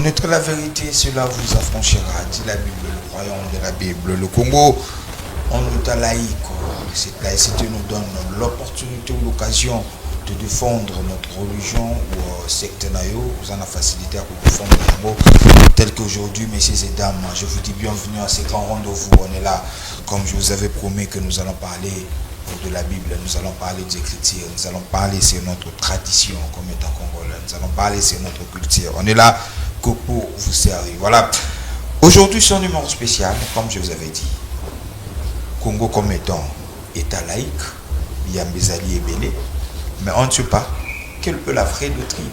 Connaître la vérité, cela vous affranchira, dit la Bible, le croyant de la Bible. Le Congo, en état laïque, cette laïcité nous donne l'opportunité ou l'occasion de défendre notre religion ou secte nayo. Vous en avez facilité à défendre les mots tels qu'aujourd'hui, messieurs et dames. Je vous dis bienvenue à ce grand rendez-vous. On est là, comme je vous avais promis que nous allons parler de la Bible, nous allons parler des Écritures, nous allons parler sur notre tradition comme étant congolais, nous allons parler sur notre culture. On est là que pour vous servir. Voilà. Aujourd'hui, c'est un numéro spécial, comme je vous avais dit. Congo comme étant État laïque, Yambezali et Belé, mais on ne sait pas quelle est la vraie doctrine.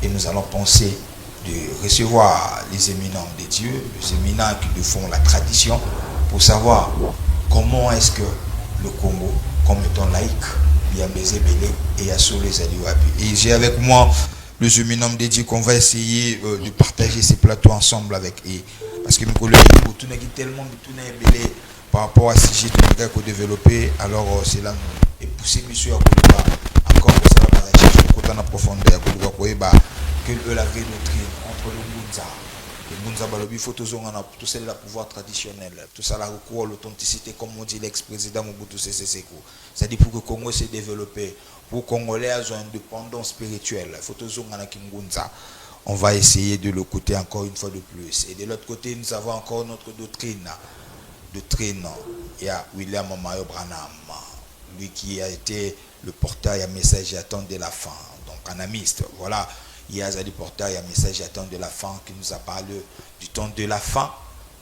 Et nous allons penser de recevoir les éminents des dieux, les éminents qui nous font la tradition, pour savoir comment est-ce que le Congo, comme étant laïque, Yambezali Belé et Yassou les Aliwabi. Et j'ai avec moi les éminents des dieux qu'on va essayer de partager ces plateaux ensemble avec eux. Parce que nous connaissons tout tellement de Belé par rapport à ce que nous développé, alors c'est là et pousser monsieur à Kouliba encore que ça va rechercher le côté en profondeur que la vraie doctrine entre le Munza Balobi faut tout ça le pouvoir traditionnel, tout ça la recours à l'authenticité comme on dit l'ex-président Mobutu Sese Seko. C'est-à-dire pour que le Congo se développe, pour que les Congolais aient une indépendance spirituelle, il faut tout ça on va essayer de le côté encore une fois de plus. Et de l'autre côté, nous avons encore notre doctrine. Il y a William Mayo Branham, lui qui a été le porteur et un message attend de la fin, donc anamiste. Voilà, il y a des porteurs et un message attend de la fin qui nous a parlé du temps de la fin.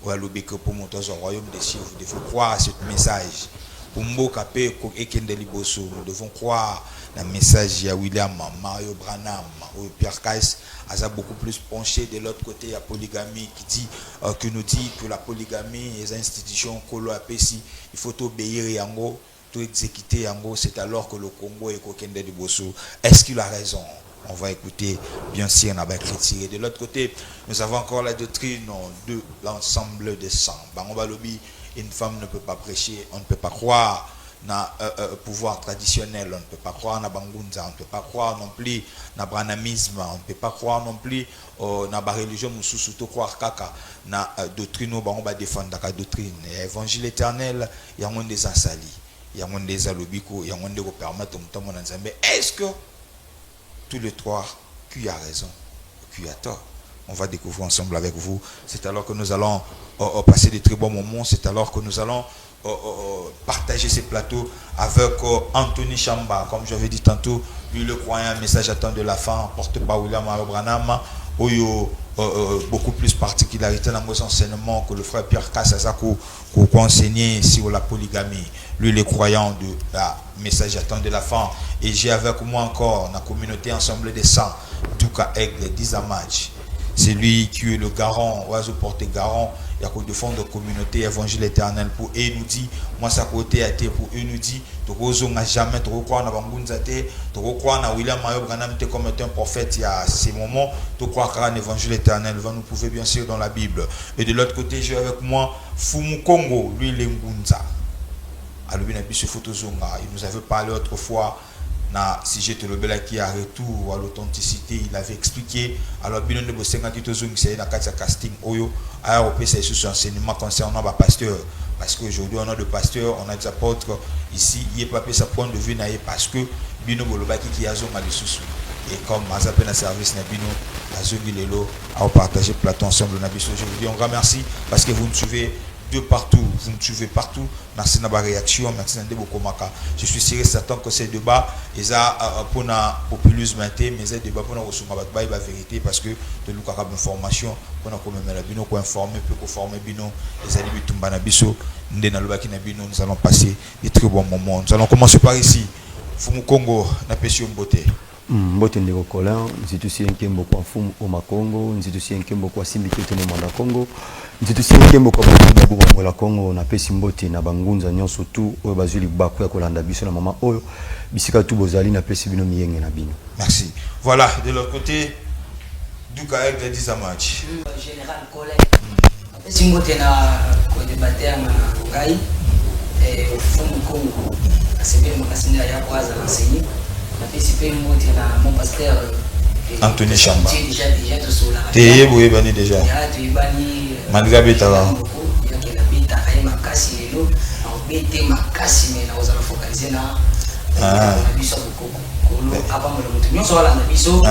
Ou à l'obéque pour monter au royaume des cieux, vous devez croire à ce message. Pour Mbokape et Kendeli Bosso, nous devons croire le message de William Mario Branham ou Pierre Kais a beaucoup plus penché de l'autre côté. Il y a polygamie qui nous dit que la polygamie les institutions Kolo Apesi, il faut obéir yango, tout exécuter yango. C'est alors que le Congo est Kendeli Bosso. Est-ce qu'il a raison? On va écouter, bien sûr, on va critiquer. De l'autre côté, nous avons encore la doctrine de l'ensemble des saints. Une femme ne peut pas prêcher, on ne peut pas croire dans pouvoir traditionnel, on ne peut pas croire dans Bangunza, on ne peut pas croire non plus dans branamisme, on ne peut pas croire non plus dans la religion, surtout croire kaka dans doctrine, on va défendre la doctrine. L'évangile éternel, il y a un des asali, il y a un des alobiko, il y a un des permettre au monde. Mais est-ce que tous les trois, qui a raison, qui a tort? On va découvrir ensemble avec vous. C'est alors que nous allons passer des très bons moments. C'est alors que nous allons partager ces plateaux avec Anthony Chamba. Comme j'avais dit tantôt, lui le croyant, un message attend de la fin, porte par William Branham. Beaucoup plus particularité dans nos enseignements que le frère Pierre Kassazako qui a enseigné sur la polygamie. Lui, les croyants de la message attend de la fin. Et j'ai avec moi encore la communauté ensemble des saints, Duka Aigle, Dizamaj. C'est lui qui est le garant, oiseau porté garant, il y a qu'au défendre la communauté évangile éternel pour eux nous dit, moi ça côté a été pour eux nous dit, tu n'a jamais tu crois dans Bangunzate, tu crois dans William Mayo Branham comme un prophète il y a ces moments, tu crois qu'un évangile éternel va nous prouver bien sûr dans la Bible. Et de l'autre côté, j'ai avec moi Fumu Congo, lui l'Engunza. Alors bien ce Photozonga, il nous avait parlé autrefois. Si j'étais le bel qui a retour à l'authenticité, il avait expliqué. Alors, bien de Bossenga qui tozung, c'est dans le casting Oyo. Alors, c'est sur son enseignement concernant les pasteurs. Parce qu'aujourd'hui, on a des pasteurs, on a des apôtres. Ici, il n'y a pas sa point de vue parce que Bino Bolobaki qui a zong à sous. Et comme Mazapé na service na Bino, à Zongi Lelo, à partager le plateau ensemble. Je vous dis un grand merci parce que vous nous suivez de partout, vous me suivez partout. Merci de votre réaction, merci de votre commentaire. Je suis sûr et certain que ces débats, ils sont pour la populisme, mais ces débats pour la vérité parce que de l'oukarab information, pour nous informer, pour former bino, les alibis tumbana biso, nous allons passer des très bons moments. Nous allons commencer par ici. Fumu Congo, na pession beauté. Mbote ndeko Colin, nzitusi nkembo kwa fumu oma Congo, nzitusi nkembo kwa simbi kete no manda Congo, nzitusi nkembo kwa bangunza buba la Congo na pesi mbote na bangunza nyonso tu oyo bazuli bako ya kolanda biso na mama oyo bisika tu bozali na pesi bino miyenge na bino. Merci. Voilà, de l'autre côté Duka Aigle Dizamaj. Général Colin. Pesi mbote na ko débattre na ngai au fumu Congo. C'est bien mon enseignement ya kwaza enseigner. Na pesi pe mbote na mon pasteur Anthony Chamba. Déjà tout sur la. T'es oui bani déjà. Tu es bani. Malgré bêta. Il y a qui la bêta aïe makasi lelo. En bêta makasi mais na ozala focaliser na. Ah. Biso beaucoup. Avant le moto. Nous sommes là na biso.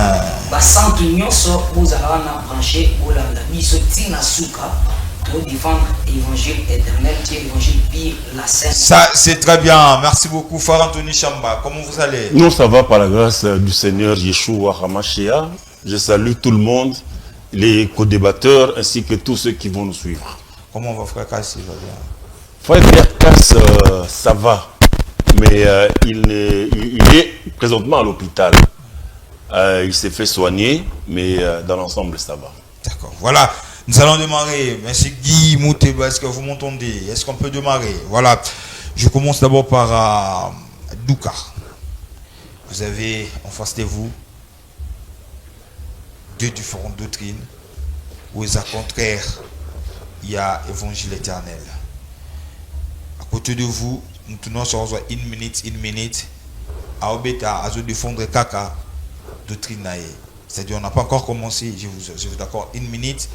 Ba centre nyonso bozala na branché bolanda biso tina suka. Pour défendre l'évangile éternel qui est l'évangile pire, la scène. Ça, c'est très bien. Merci beaucoup, Frère Anthony Chamba. Comment vous allez? Nous, ça va par la grâce du Seigneur Yeshua HaMashiach. Je salue tout le monde, les co-débatteurs ainsi que tous ceux qui vont nous suivre. Comment va Frère Cass? Frère Cass, ça va. Mais il est présentement à l'hôpital. Il s'est fait soigner, mais dans l'ensemble, ça va. D'accord. Voilà. Nous allons démarrer. Merci Guy Mouteba, est-ce que vous m'entendez? Est-ce qu'on peut démarrer? Voilà. Je commence d'abord par Douka. Vous avez en face de vous deux différentes doctrines où, à contraire, il y a évangile éternel. À côté de vous, nous tenons sur une minute, à Obeta, à se défendre Kaka, doctrine. C'est-à-dire, on n'a pas encore commencé, je vous d'accord, une minute,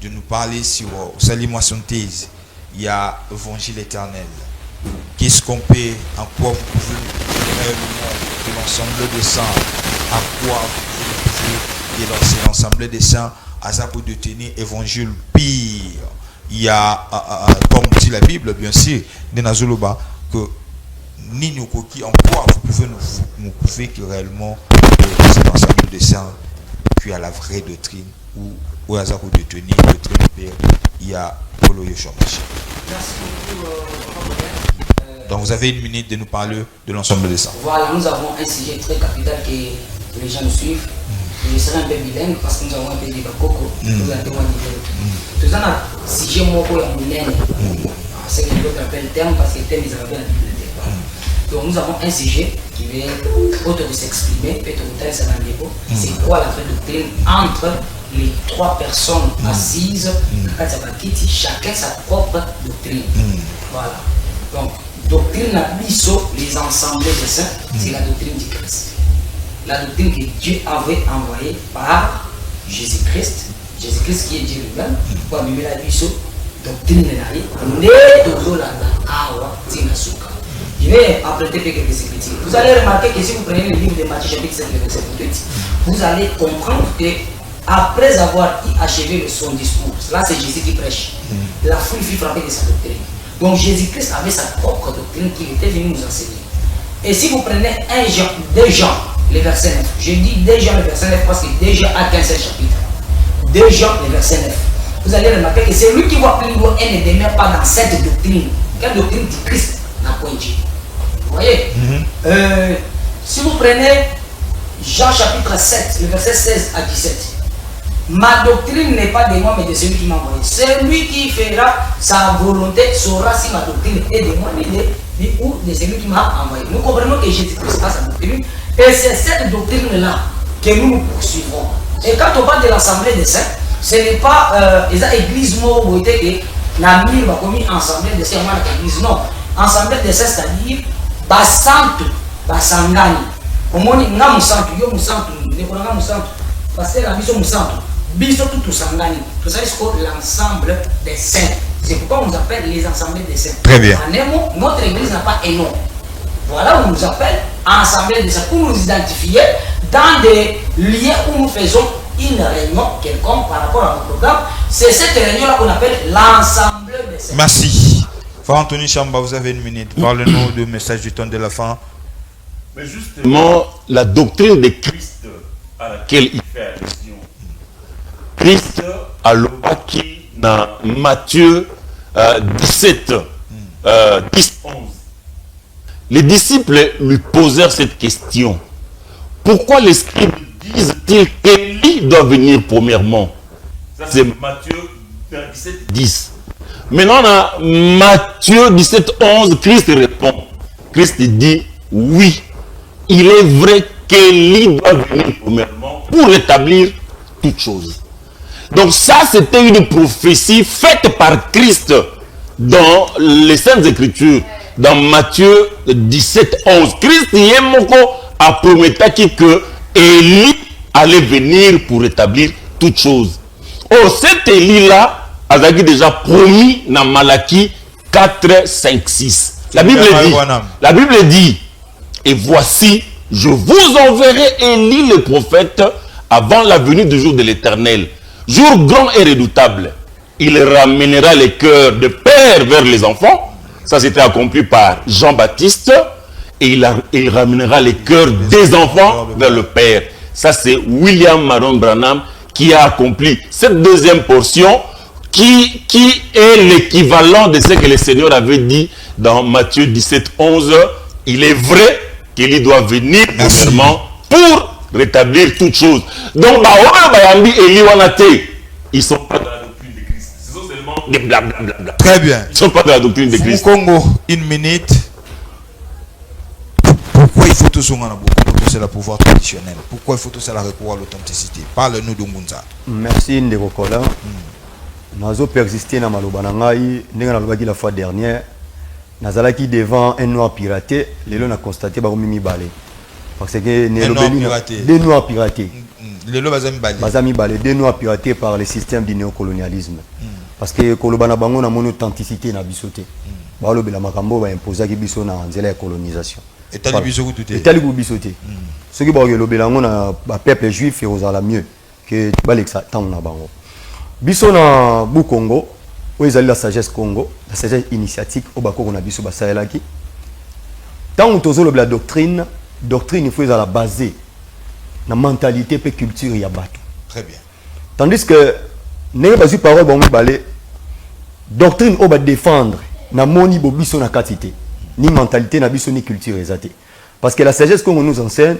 de nous parler sur Salimo Synthèse. Il y a évangile éternel. Qu'est-ce qu'on peut, en quoi vous pouvez réellement de l'ensemble des saints, à quoi vous pouvez délancer l'ensemble des saints, à ça pour détenir évangile pire. Il y a, comme dit la Bible, bien sûr, de Nazoloba, que ni nous coquilles, en quoi vous pouvez nous prouver que réellement c'est l'ensemble des saints, puis à la vraie doctrine, ou à ça pour détenir doctrine pire, il y a Polo Yoshamashi. Merci beaucoup. Donc vous avez une minute de nous parler de l'ensemble des saints. Voilà, nous avons un sujet très capital que les gens nous suivent. Je serai un peu bilingue parce que nous avons un peu de coco. Nous avons témoigné de tout. Tout ça, si j'ai mon coco en bilingue, c'est que l'autre appelle le terme parce que le terme, ils avaient la bibliothèque. Donc nous avons un sujet qui vient autre de s'exprimer, peut-être c'est quoi la vraie doctrine entre les trois personnes assises, chacun sa propre doctrine. Voilà. Donc, doctrine à biso, les assemblées des saints, c'est la doctrine du Christ. La doctrine que Dieu avait envoyée par Jésus-Christ. Jésus-Christ qui est Dieu lui-même, pour amener la biso, doctrine de la vie, je vais apprêter quelques écritures. Vous allez remarquer que si vous prenez le livre de Matthieu chapitre 7, verset 28, vous allez comprendre que après avoir achevé son discours, là c'est Jésus qui prêche, la foule fut frappée de sa doctrine. Donc Jésus-Christ avait sa propre doctrine qu'il était venu nous enseigner. Et si vous prenez 2 Jean, le verset 9, je dis 2 Jean le verset 9 parce que 2 Jean a qu'un seul chapitre. 2 Jean le verset 9. Vous allez remarquer que c'est lui qui voit plus loin et ne demeure pas dans cette doctrine. Quelle doctrine du Christ n'a point dit. Vous voyez, si vous prenez Jean chapitre 7, le verset 16 à 17, ma doctrine n'est pas de moi, mais de celui qui m'a envoyé. Celui qui fera sa volonté saura si ma doctrine est de moi, ou de celui qui m'a envoyé. Nous comprenons que Jésus-Christ a sa doctrine, et c'est cette doctrine-là que nous poursuivons. Et quand on parle de l'assemblée des saints, ce n'est pas l'église où que Namir va commis assemblée des saints, l'église, non. Assemblée des saints, c'est-à-dire Basantu, Basangani. Au moins, nous avons Santu, nous avons Santu, nous avons Santu, parce que la mission nous Santu. Biso tout Sangani, tout ça c'est l'ensemble des saints. C'est pourquoi on nous appelle les assemblées des saints. Très bien. En un mot, notre église n'a pas un nom. Voilà où on nous appelle assemblée des saints pour nous identifier dans des lieux où nous faisons une réunion quelconque par rapport à notre programme. C'est cette réunion-là qu'on appelle l'ensemble des saints. Merci. Frère Anthony Chamba, vous avez une minute. Parlez-nous du message du temps de la fin. Mais justement, la doctrine de Christ à laquelle il fait allusion. Christ a l'obaki dans Matthieu 17, 10, 11. Les disciples lui posèrent cette question. Pourquoi les scribes disent-ils qu'Élie doit venir premièrement? C'est Matthieu 17, 10. Maintenant, dans Matthieu 17, 11, Christ répond. Christ dit, oui, il est vrai qu'Élie doit venir premièrement pour rétablir toutes choses. Donc ça, c'était une prophétie faite par Christ dans les Saintes Écritures, dans Matthieu 17, 11. Christ a promis que Élie allait venir pour rétablir toutes choses. Oh, cet Élie-là a déjà promis dans Malachie 4, 5, 6. La Bible dit, et voici, je vous enverrai Élie le prophète avant la venue du jour de l'Éternel. Jour grand et redoutable. Il ramènera les cœurs de père vers les enfants. Ça, c'était accompli par Jean-Baptiste. Et il ramènera les cœurs des enfants vers le père. Ça, c'est William Marion Branham qui a accompli cette deuxième portion qui est l'équivalent de ce que le Seigneur avait dit dans Matthieu 17, 11. Il est vrai qu'il doit venir premièrement pour rétablir toutes choses. Donc, ils ne sont pas dans la doctrine de Christ. Ce sont seulement des blablabla. Très bien. Ils ne sont pas dans la doctrine de Christ. Congo, une minute. Pourquoi il faut tout ça c'est le pouvoir traditionnel? Pourquoi il faut tout ça la recours à l'authenticité? Parle-nous de Ngunza. Merci Ndeko Kola. Nazo persister na maloba na ngai ndenge na lobaki la fois dernière. Nazalaki devant un noir piraté, lelo na constaté ba mimi balé. Parce que des noirs piratés. Bazami balé, des noirs piratés par le système du néocolonialisme. Parce que kolobana bango na mon authenticité na bisoté. Ba lobela makambo ba imposer ki biso na nzela ya colonisation. Et talibiso tout et talibiso te. Ce qui ba lobela ngo na peuple juif et osala mieux que balexa tant na bango. Biso na bu Congo, où ils allaient la sagesse Congo, la sagesse initiatique au bako na biso basaelaki. Tant on tozo la doctrine il faut la baser na mentalité et culture ya bato. Très bien. Tandis que n'est pas une parole bon balé doctrine au ba défendre na moni bo biso na katité ni mentalité na biso ni culture exaté. Parce que la sagesse qu'on nous enseigne,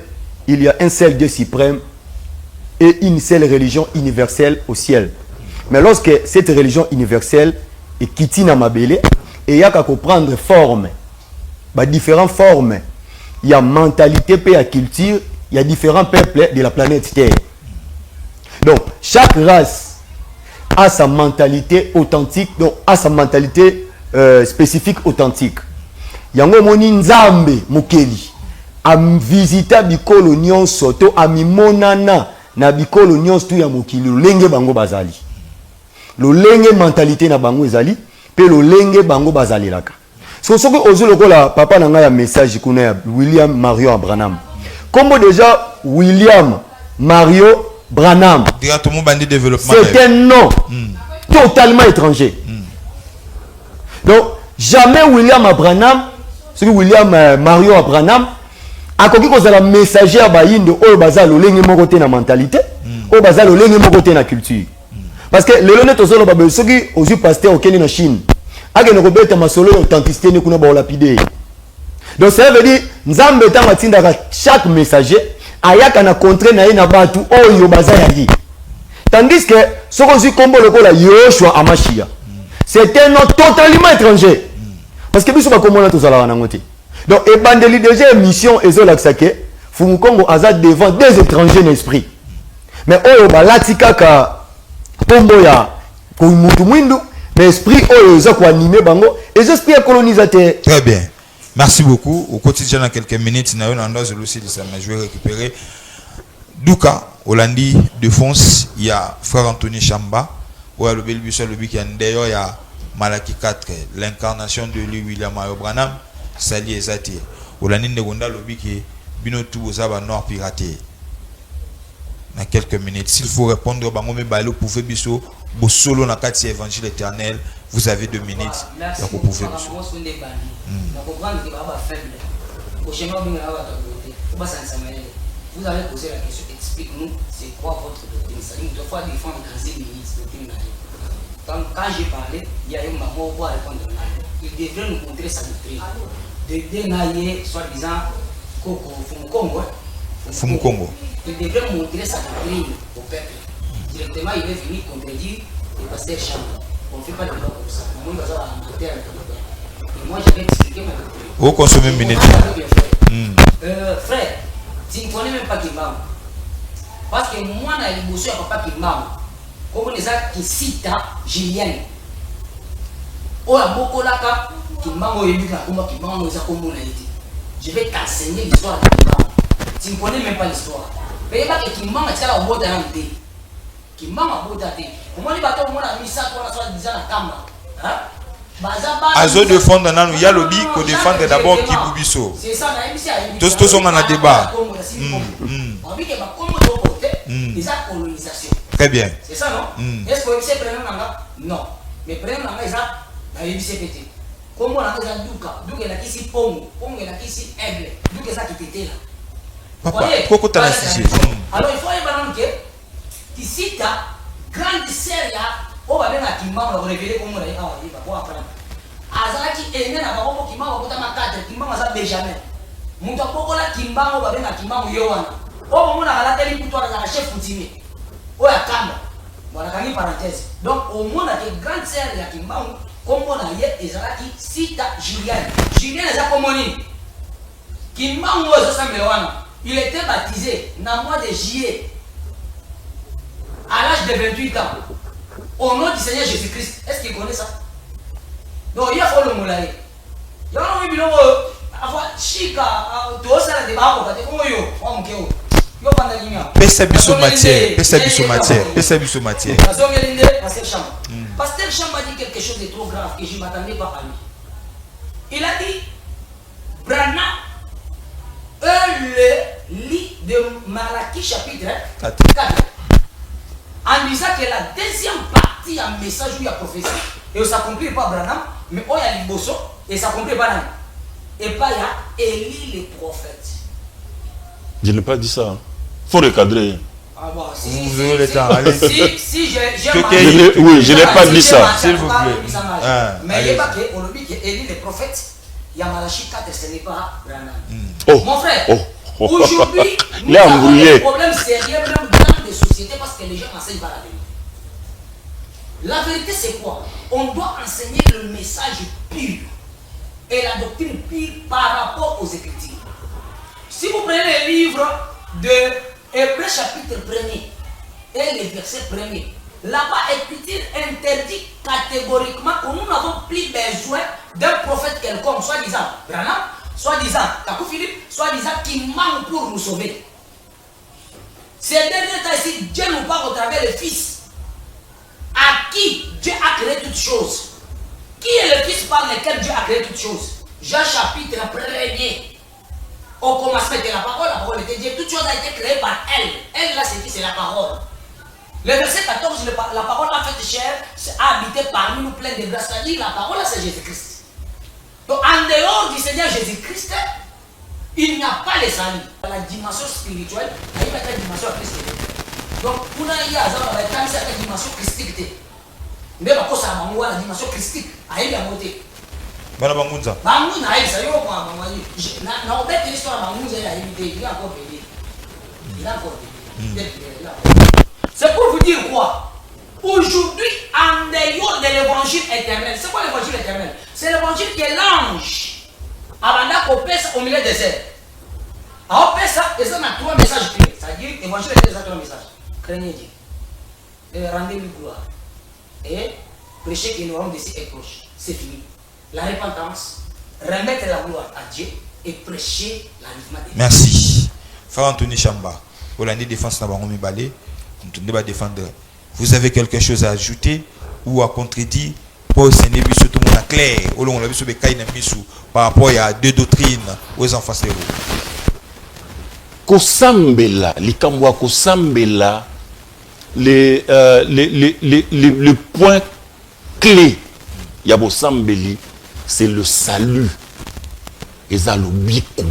il y a un seul Dieu suprême et une seule religion universelle au ciel. Mais lorsque cette religion universelle est quittée dans ma belle, et il y a qu'à comprendre forme, différentes formes, il y a mentalité, il y a culture, il y a différents peuples de la planète Terre. Donc, chaque race a sa mentalité authentique, donc a sa mentalité spécifique authentique. Il y a un moni nzambe mokeli, a visité bikolo nyonso to a mimonana na bikolo nyonso tu ya mokili lenge bango bazali. Le lenge mentalité na bango ezali pe le lenge bango bazali laka. So que ozo lokola papa na nga ya message kuna ya William Mario Branham. Comme déjà William Mario Branham. Directement bandit développement. C'est un nom totalement étranger. Donc jamais William Branham, c'est que William Mario Branham a koki ko la messager ba yindo o bazalo lenge moko te na mentalité, o bazalo lenge moko te na culture. Parce que les honnêtes aux hommes, ceux qui ont eu pasteur au Kenya en Chine, avec une robette ma solo authenticité ne kuna ba lapidé. Donc ça veut dire nzambe ta matinda chaque messager ayaka na contre na ina batu oyo bazayaki. Tandis que ce qu'on dit comme le kola Yoshua Amashia, c'est un nom totalement étranger. Parce que biso ba komona to zala na ngote. Donc ebandeli déjà mission ezolaksake, Fumukongo azad devant des étrangers d'esprit. Mais oyo ba latika ka Pombo ya mutu mwindu, mais esprit oyo za ko animer bango, et esprit colonisateur. Très bien. Merci beaucoup. Au quotidien dans quelques minutes, na on a aussi de ça, mais je vais récupérer Douka Olandi de France, il y a frère Anthony Chamba, ou le Belbusol le week-end d'ailleurs il y a Malaki 4, l'incarnation de lui William Mario Branham, Sali Ezati. Olandi de Gonda le week-end binotu ozaba noir piraté. Dans quelques minutes, s'il faut répondre bangomé balo pouvez biso bo solo na kati évangile éternel, vous avez 2 minutes. Merci. Vous pouvez biso. Vous allez poser la question, explique-nous c'est quoi votre doctrine. C'est-à-dire deux fois défendre dans 10 minutes doctrine. Quand j'ai parlé, il y a un moment où répondre. Il devrait nous montrer sa doctrine. De dénailler soi-disant Coco Fumukongo. Fumukongo. Il devrait montrer sa doctrine au peuple. Directement, il est venu contredire le pasteur Chambre. On ne fait pas de débat comme ça. Moi, je vais en terre. Et moi, je vais expliquer ma doctrine. Vous consommez une minute. Frère, tu ne connais même pas Kimbam. Parce que moi, je suis l'émotion à papa Kimbam. Comme les gens qui citent Julien. Oh, la Bokolaka, Kimbam, je vais t'enseigner l'histoire de Kimbam. Tu ne connais même pas l'histoire. Mais il y a qui manque ça au bout d'un thé. Qui manque au bout d'un thé. Comment les bateaux ont mis ça pour la soirée disant la camba. Azo défendre nan ya lobby ko défendre d'abord qui Bubiso. C'est ça na émission. Tous sont en débat. Déjà colonisation. Très bien. C'est ça non? Est-ce que c'est prénom nanga? Non. Mais prénom nanga ça na émission petit. Comment on a ça duka la ici pongo la ici aigle. Duka ça qui était là. Papa, pourquoi tu as insisté? Alors il faut y avoir que ici ta grande série on va bien à Kimba, on va révéler comment on va voir après. Azalaki est né à Bako Kimba, on va voir ma carte, Kimba, on va Benjamin. Mon tapoko la Kimba, on va bien à Kimba, on Yohan. On va la télé pour toi, dans la chef Foutimi. On a Kamba. Voilà, quand il parenthèse. Donc, au moins, il y a une grande sœur de Kimba, comme on a hier, Azalaki, Sita Julien. Julien, les a commonés. Kimba, on va se il était baptisé dans le mois de juillet, à l'âge de 28 ans. Au nom du Seigneur Jésus-Christ. Est-ce qu'il connaît ça? Non, il y a fait le moulaï. Il y a un bilon. Chica, tu as ça de bas, tu Pasteur Chamba a dit quelque chose de trop grave que je ne m'attendais pas à lui. Il a dit Brana, le lit de Malachie chapitre 4. En disant que la deuxième partie en message où il y a prophétie, et ça ne s'accomplit pas Branham, mais où il y a l'Ibosso, et ça ne s'accomplit pas Branham. Et pas il y a Élie le prophète. Je n'ai pas dit ça. Il faut recadrer. Ah bon, vous avez le temps, allez. Si j'ai oui, je n'ai pas dit ça. S'il vous plaît. Mais il n'y a pas que, on le dit que Élie le prophète, il y a Malachie 4, ce n'est pas Branham. Oh. Mon frère. Oh. Aujourd'hui, nous Là, avons des problèmes sérieux même dans les sociétés parce que les gens enseignent pas la vérité. La vérité, c'est quoi? On doit enseigner le message pur et la doctrine pure par rapport aux Écritures. Si vous prenez le livre de Hébreux chapitre 1er et le verset 1er, là-bas, Écriture interdit catégoriquement que nous n'avons plus besoin d'un prophète quelconque, soi-disant Branham, soi-disant Takou Philippe, soi-disant qui manque pour nous sauver. Ces derniers temps ici, Dieu nous parle au travers le Fils, à qui Dieu a créé toutes choses. Qui est le Fils par lequel Dieu a créé toutes choses? Jean chapitre 1er. Au commencement était la parole était Dieu. Toute chose a été créée par elle. Elle là, c'est qui? C'est la parole. Le verset 14, la parole a fait chair, a habité parmi nous plein de grâce. C'est-à-dire la parole là, c'est Jésus-Christ. Donc en dehors du Seigneur Jésus-Christ, il n'y a pas les salut. La dimension spirituelle, il y a une dimension christique. Donc pour nous, il y a une dimension christique. Mais par contre, ça va la dimension christique. Il y a une montée. Bangunza. Bangunza, ça y est, na obet l'histoire Bangunza, il a encore payé. Il a encore payé. C'est pour vous dire quoi? Aujourd'hui, en dehors de l'évangile éternel, c'est quoi l'évangile éternel? C'est l'évangile qui est l'ange. Avant qu'on pèse au milieu des airs. Alors, on pèse ça, et ça, on a trois messages clés. C'est-à-dire, l'évangile éternel, c'est trois messages. Craignez Dieu. Et rendez-lui gloire. Et prêchez que nous aurons d'ici est proche. C'est fini. La repentance, remettre la gloire à Dieu et prêcher l'enlèvement des... Merci. Frère Anthony Chamba, pour l'année défense, vous avez quelque chose à ajouter ou à contredire pour ce n'est pas tout le monde clair par rapport à deux doctrines aux enfants stéro. Kosambela, likamwa kosambela, le point clé yabo sambeli, c'est le salut. Ezalobiko.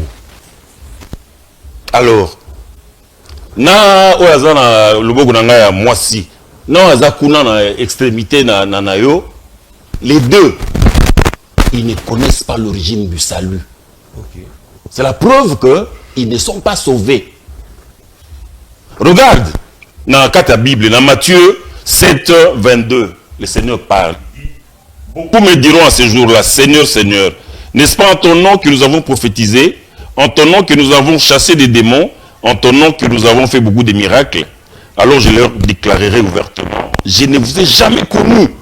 Alors, na oyazana loboko na ngaya mwasi, na oyazakuna na extrémité na yo, les deux, ils ne connaissent pas l'origine du salut. Okay. C'est la preuve que ils ne sont pas sauvés. Regarde, dans la Bible, dans Matthieu 7, 22, le Seigneur parle. Beaucoup me diront à ce jour-là, Seigneur, Seigneur, n'est-ce pas en ton nom que nous avons prophétisé, en ton nom que nous avons chassé des démons, en ton nom que nous avons fait beaucoup de miracles? Alors je leur déclarerai ouvertement, je ne vous ai jamais connu.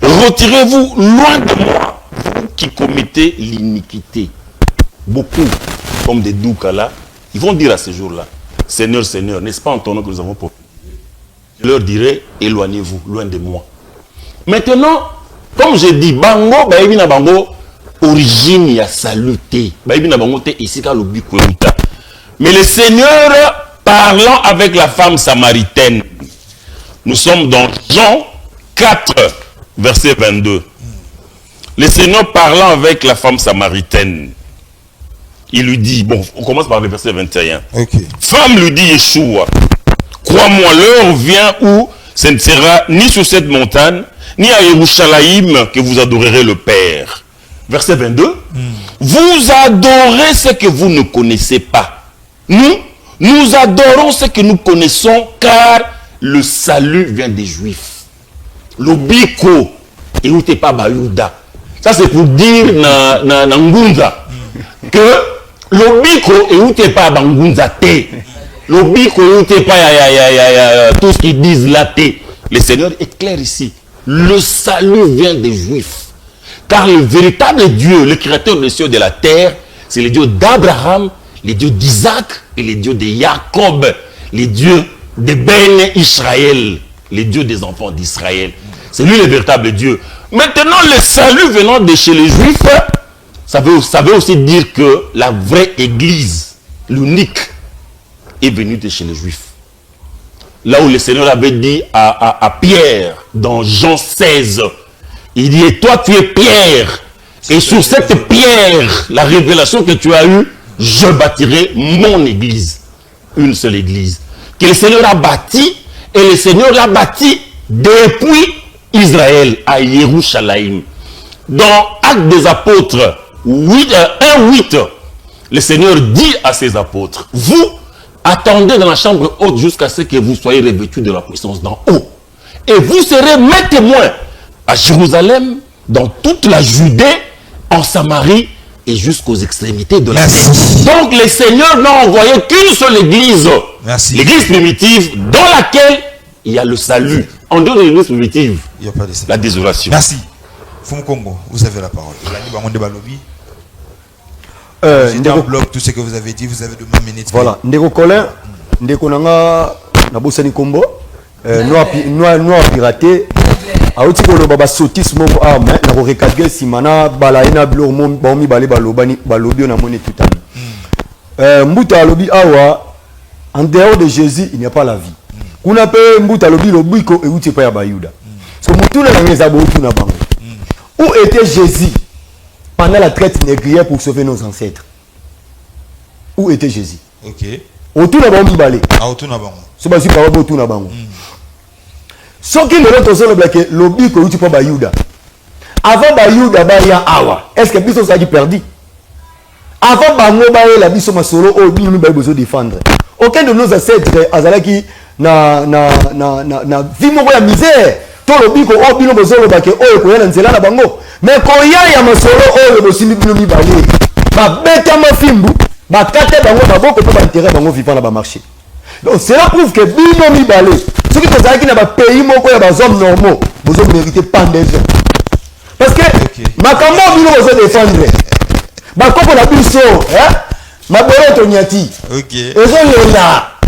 Retirez-vous loin de moi, vous qui commettez l'iniquité. Beaucoup, comme des Doukala, ils vont dire à ce jour-là, Seigneur, Seigneur, n'est-ce pas en ton nom que nous avons prophétisé? Je leur dirai, éloignez-vous, loin de moi. Maintenant, comme je dis, bango, baïbi na bango, origine ya saluté. Baïbi na bango te ici ka lobi kweuta. Mais le Seigneur parlant avec la femme samaritaine. Nous sommes dans Jean 4, verset 22. Le Seigneur parlant avec la femme samaritaine. Il lui dit, bon, on commence par le verset 21. Okay. Femme, lui dit Yeshua, crois-moi, l'heure vient où ce ne sera ni sur cette montagne, ni à Yerushalayim que vous adorerez le Père. Verset 22. Vous adorez ce que vous ne connaissez pas. Nous adorons ce que nous connaissons, car le salut vient des Juifs. L'obiko, et où t'es pas Bayouda. Ça c'est pour dire na Ngunza que l'obiko, et où t'es pas Bangunza te. L'obiko, et où t'es pas tout ce qu'ils disent là te. Le Seigneur est clair ici. Le salut vient des Juifs. Car le véritable Dieu, le créateur des cieux et de la terre, c'est le Dieu d'Abraham, le Dieu d'Isaac et le Dieu de Jacob, les dieux de Ben Israël, les dieux des enfants d'Israël. C'est lui le véritable Dieu. Maintenant, le salut venant de chez les Juifs, ça veut aussi dire que la vraie église, l'unique, est venue de chez les Juifs. Là où le Seigneur avait dit à Pierre, dans Jean 16, il dit, et toi tu es Pierre, et sur cette pierre, la révélation que tu as eue, je bâtirai mon église, une seule église, que le Seigneur a bâti, et le Seigneur l'a bâti depuis Israël, à Yerushalayim. Dans Actes des Apôtres 1:8, le Seigneur dit à ses apôtres, vous attendez dans la chambre haute jusqu'à ce que vous soyez revêtus de la puissance d'en haut. Et vous serez mes témoins à Jérusalem, dans toute la Judée, en Samarie et jusqu'aux extrémités de la terre. Donc le Seigneur n'a envoyé qu'une seule église. L'église primitive dans laquelle il y a le salut. En dehors de l'église primitive, il n'y a pas de salut. La désolation. Merci. Foum Congo, vous avez la parole. Bloc tout ce que vous avez dit, vous avez 2 minutes. Voilà. Ndeko Colin, Ndeko Nanga, Nabosani Kombo, Noir piraté. Aouti ko loba ba sotis moko na ko recadrer simana balaina blor mom baomi balé balobani balobio na moni tout ami. Mbuta alobi awa en dehors de Jésus il n'y a pas la vie. Kuna pe mbuta alobi lobiko e uti pa ya bayuda. So mutuna na ngeza bo tuna bango. Où était Jésus pendant la traite négrière pour sauver nos ancêtres? Où était Jésus? OK. Otuna baomi balé. Otuna bango. So ba si pa bo tuna bango. Ce qui est le lobby que tu peux Bayuda. Avant Bayuda Baya Awa, est-ce que Bisso ça qui perdu? Avant Bango Baya la Bisso Masolo, oh, nous avons besoin de défendre. Aucun de nos ancêtres, Azalaki, na vimo la misère. Tout le lobby que oh, bino besoin de baquer, oh, qu'on a nzela na Bango. Mais quand il y a Masolo, oh, le bossi bino mi balé. Ba beta ma fimbu, ba kate Bango, ba boko peut pas intérêt Bango vivant là-bas marché. Donc cela prouve que bino mi balé. Ceux qui sont dans un pays, ils sont normaux. Vous ne méritez pas de gens. Parce que, ma campagne, vous devez défendre. Ma campagne, la biso, ma bonne toniati. Ok. Et ils là.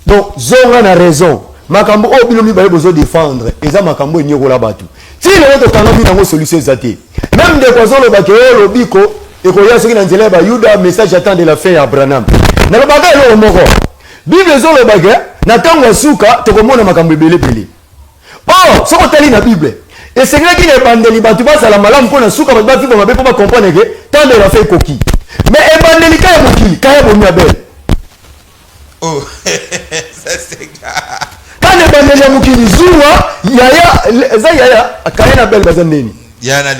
Donc, Zonga a raison. Ma campagne, vous devez défendre. Et ça, ma campagne, il y a là-bas tout. Si les autres canaux, ils ont une solution. Même des poissons, le baquet, le bico, et qu'on y a ceux qui ont dit, Yuda, message attend de la fin à Branham. Dans le baguette, il y a un moro. Bible, ils ont le baguette. Natango suka tokomona makambo ebele bele. Oh, soko tali na Bible. Et c'est vrai qu'il est bandeli batu ba sala malamu pona suka ba fi ba mabe pour comprendre que tant de la fait coquille. Mais ebandeli ka ya mokili, ka ya bomi abel. Oh, ça c'est grave. Quand ebandeli ya mokili zuwa yaya za yaya akaya na bel bazandeni. Yana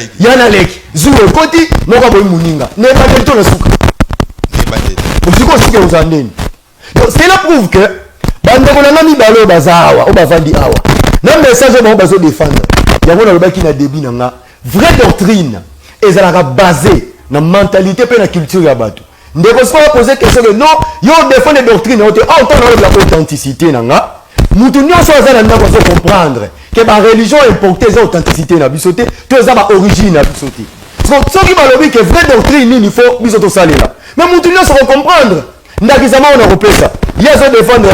leki. Zuwa koti moko boyi muninga. Ne ebandeli to na suka. Ne ebandeli. Usiko suka uzandeni. Donc cela prouve que bandeko na nami balo bazawa o bavandi awa na message ba bazo défendre yango na lobaki na début nanga vraie doctrine ezalaka basée na mentalité pe na culture ya bato ndeko siko poser question que non yo défendre doctrine o te autant na la authenticité nanga mutu nyonso azala ndako zo comprendre que ba religion importée za authenticité na bisoté to za ba origine na bisoté so qui balobi que vraie doctrine il faut bisoto salela mais mutu nyonso ko comprendre ndakizama on a repris ça. Il y a ça défendre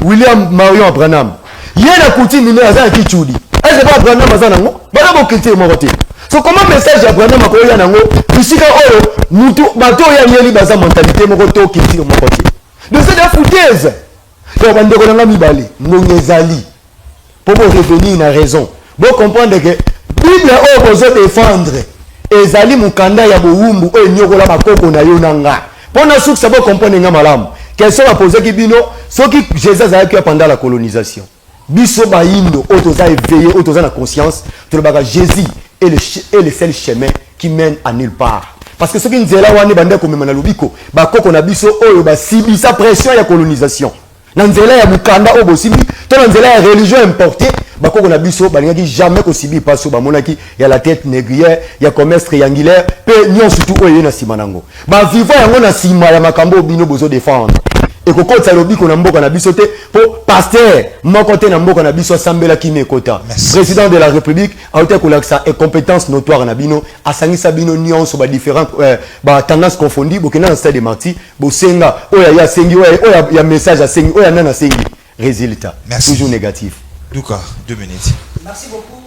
William Marion Branham. Il y a la coutume minée à ça qui chudi. Est-ce que Branham a ça nango? Bala bo critiquer mon côté. So comment message à Branham ko ya nango? Bisika oyo mutu bato ya yeli baza mentalité moko to critiquer mon côté. Donc c'est des foutaises. Donc on ndeko nanga mibale, ngongezali. Pour revenir na raison. Bon comprendre que Bible oyo bozo défendre ezali mukanda ya bowumbu oyo nyokola makoko na yo nanga. Pona souk ça va comprendre nga malamu. Question à poser qui bino, ce qui Jésus a eu pendant la colonisation. Biso ba indo otoza éveillé, otoza na conscience, to le baga Jésus est le seul chemin qui mène à nulle part. Parce que ce qui nous est là wani bande ko memana lubiko, ba koko na biso oyo ba sibi sa pression ya colonisation. Na nzela ya mukanda obo sibi, to na nzela ya religion importée, ba koko na biso ba linga jamais ko sibi paso ba monaki ya la tête négrière, ya commerce triangulaire, pe nyon surtout oyo na simanango. Ba vivre yango na sima ya makambo bino bozo défendre. Et que quand ça lobby qu'on a mboka na biso te pour pasteur mon côté na mboka na biso sambela kimi kota président de la République a été kolaksa et compétence notoire na bino asangisa bino nuance ba différents ba tendance confondues bokena na stade de marti bo senga oya ya sengi oya ya message a sengi oya nana sengi résultat toujours négatif. Douka 2 minutes. Merci beaucoup.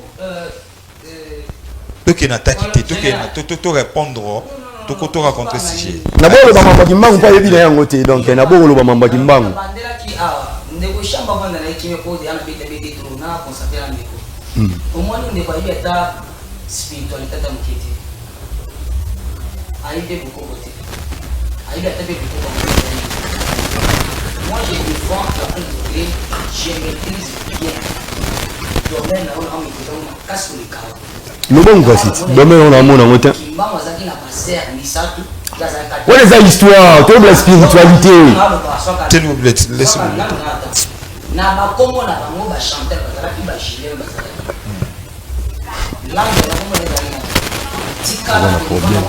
Toke na takité toke to répondre to raconter ce sujet. D'abord le bamba kimbangu pas yebi na yango te donc d'abord le bamba kimbangu. Bandela ki awa ndeko shamba vanda na kimi ko de ana bete bete trop na constater la ndeko. Au moins nous ne voyons pas spiritualité dans mukete. Aïe beaucoup côté. Aïe beaucoup côté. Moi je défends la prière, je maîtrise bien. Domaine là on a mis dans casse le carreau. Le bon voici. Domaine on a mon amotin. What is that histoire? Tu la spiritualité. S'il vous plaît, laissez-moi. Na ba kongo na bango ba chanter ba ki ba chile ba za. Langue na kongo na bana. Tika na problème.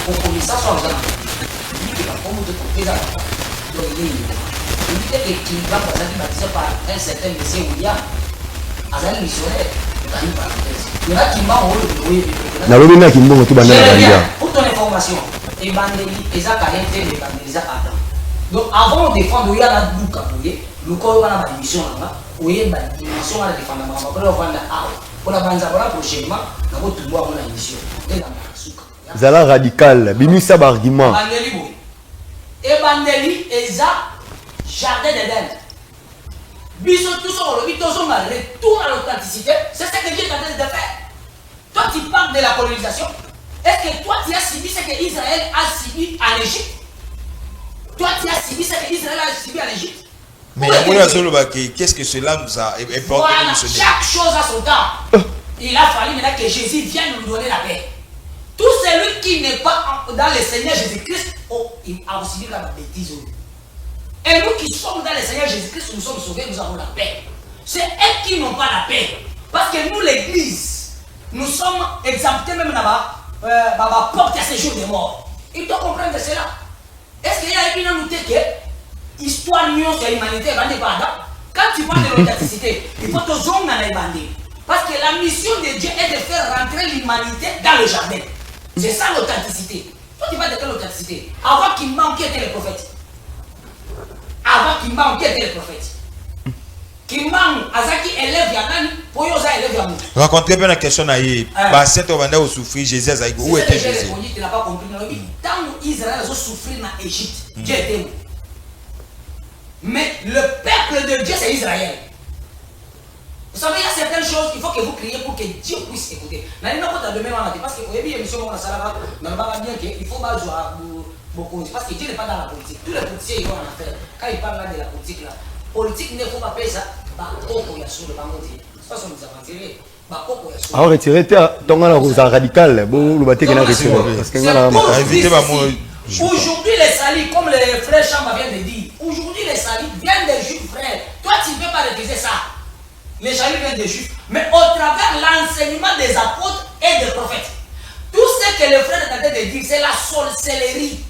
Pour ça soit ça. Ni ba kongo de côté là. Donc il dit que qui va passer baptisé par un certain monsieur William. Azali missionnaire. Nalobina kimbongo tu bana na pour ton information, évangélie eza caractère de l'évangélisation Adam. Donc avant de défendre ya la duka boye, luko wana ba mission là, oye ba dimension wana défendre ma ba ko vanda awa. Pour la banza pour prochainement, na ko tuwa mona mission. Eza masuka. Zala radical, bimisa ba argument. Évangélie eza jardin d'Éden. Biso tout ça, retour à l'authenticité, c'est ce que Dieu est en train de faire. Toi, tu parles de la colonisation. Est-ce que toi, tu as subi ce que Israël a subi en Égypte? Toi, tu as subi ce que Israël a subi en Égypte? Mais qu'est-ce que cela nous a importé? Voilà, chaque chose a son temps. Il a fallu maintenant que Jésus vienne nous donner la paix. Tout celui qui n'est pas dans le Seigneur Jésus-Christ, il a aussi la bêtise. Et nous qui sommes dans le Seigneur Jésus-Christ, nous sommes sauvés, nous avons la paix. C'est eux qui n'ont pas la paix. Parce que nous, l'Église, nous sommes exemptés même là-bas, porte à ces jours de mort. Il doit comprendre cela. Est-ce qu'il y a une noté que l'histoire de l'humanité est bandée par Adam? Quand tu parles de l'authenticité, il faut te zoner dans les bandés. Parce que la mission de Dieu est de faire rentrer l'humanité dans le jardin. C'est ça l'authenticité. Toi, tu parles de quelle authenticité? Avant qu'il manquait les prophètes. Avant qu'il manquait les prophètes. Qu'il manque, Azaki élève Yanani, pour Yosa élève Yanou. Rencontrez bien la question naïe. Bah, cette ovanda au souffrir, Jésus a dit où était Jésus? Tu n'as pas compris. Tant Israël a souffert en Égypte, Dieu était où? Mais le peuple de Dieu, c'est Israël. Vous savez, il y a certaines choses qu'il faut que vous criez pour que Dieu puisse écouter. Parce que vous avez bien, monsieur, il faut pas jouer beaucoup. Parce que Dieu n'est pas dans la politique. Tous les politiciens, ils vont en affaire. Quand ils parlent là de la politique, là, politique ne faut pas faire ça. Alors retirer ton la radical, bon le bateau qui n'a retiré parce que aujourd'hui les salis, comme les frères Chamba viennent de dire, aujourd'hui les salis viennent des juifs frères. Toi tu ne peux pas refuser ça. Les salis viennent des juifs, mais au travers l'enseignement des apôtres et des prophètes. Tout ce que les frères sont en train de dire, c'est la sorcellerie.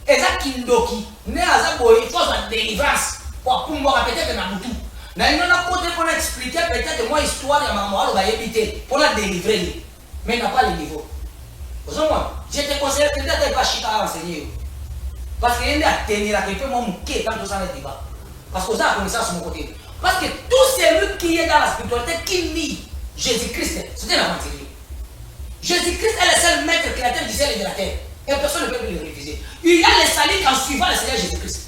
Et ça qui ndoki, né à Zaboy, il faut la délivrance. Pour moi peut-être dans tout. Mais il y a un côté pour expliquer peut-être moi histoire de maman on va éviter pour la délivrer. Mais il n'a pas le niveau. Vous savez, je te conseille que tu n'as pas chica à enseigner. Parce qu'il y a tenir à quelqu'un qui est dans tout ça le débat. Parce que ça a connaissance sur mon côté. Parce que tout celui qui est dans la spiritualité, qui nie Jésus-Christ, c'est la mentalité. Jésus-Christ est le seul maître créateur du ciel et de la terre. Et personne ne peut le refuser. Il y a les salis en suivant le Seigneur Jésus-Christ.